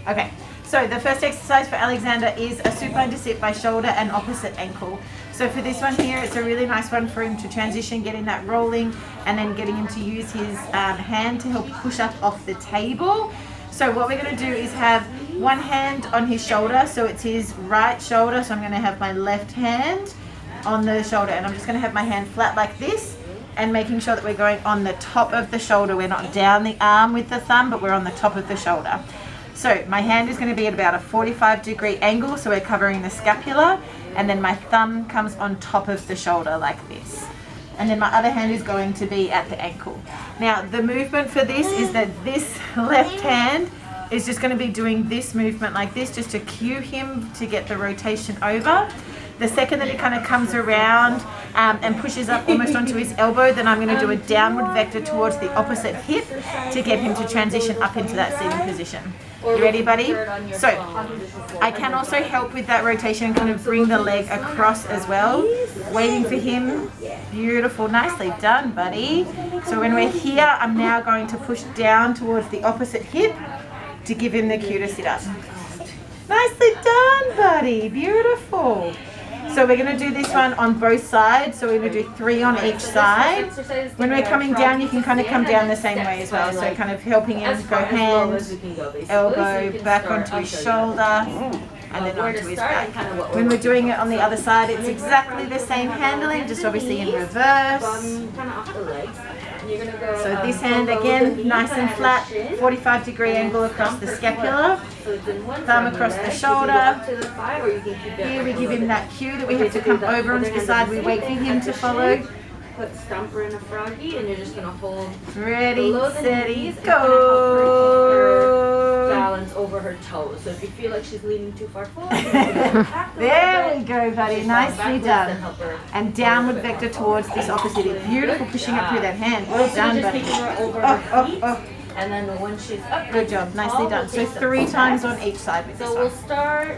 Okay, so the first exercise for Alexander is a supine to sit by shoulder and opposite ankle. So for this one here, it's a really nice one for him to transition, getting that rolling, and then getting him to use his hand to help push up off the table. So what we're going to do is have one hand on his shoulder, so it's his right shoulder, so I'm going to have my left hand on the shoulder, and I'm just going to have my hand flat like this, and making sure that we're going on the top of the shoulder. We're not down the arm with the thumb, but we're on the top of the shoulder. So my hand is going to be at about a 45-degree angle, so we're covering the scapula, and then my thumb comes on top of the shoulder like this. And then my other hand is going to be at the ankle. Now the movement for this is that this left hand is just going to be doing this movement like this, just to cue him to get the rotation over. The second that he kind of comes around and pushes up almost onto his elbow, then I'm going to do a downward vector towards the opposite hip to get him to transition up into that seating position. You ready, buddy? So I can also help with that rotation and kind of bring the leg across as well. Waiting for him. Beautiful. Nicely done, buddy. So when we're here, I'm now going to push down towards the opposite hip to give him the cue to sit up. Nicely done, buddy. Beautiful. So we're going to do this one on both sides. So we're going to do 3 on each side. When we're coming down, you can kind of come down the same way as well. So kind of helping him go hand, elbow, back onto his shoulder, and then onto his back. When we're doing it on the other side, it's exactly the same handling, just obviously in reverse. So this hand again, nice and flat, 45-degree angle across the scapula, thumb across the shoulder. Here we give him that cue that we have to come over onto the side. We wait for him to follow. Put Stumper in a froggy, and you're just going to hold ready, steady, go. Balance over her toes. So if you feel like she's leaning too far forward, there we go, buddy. Nicely done. And downward vector towards this opposite hip. Beautiful, pushing up through that hand. Well done, buddy. And then when she's up, good job. Nicely done. So 3 times on each side with this one. So we'll start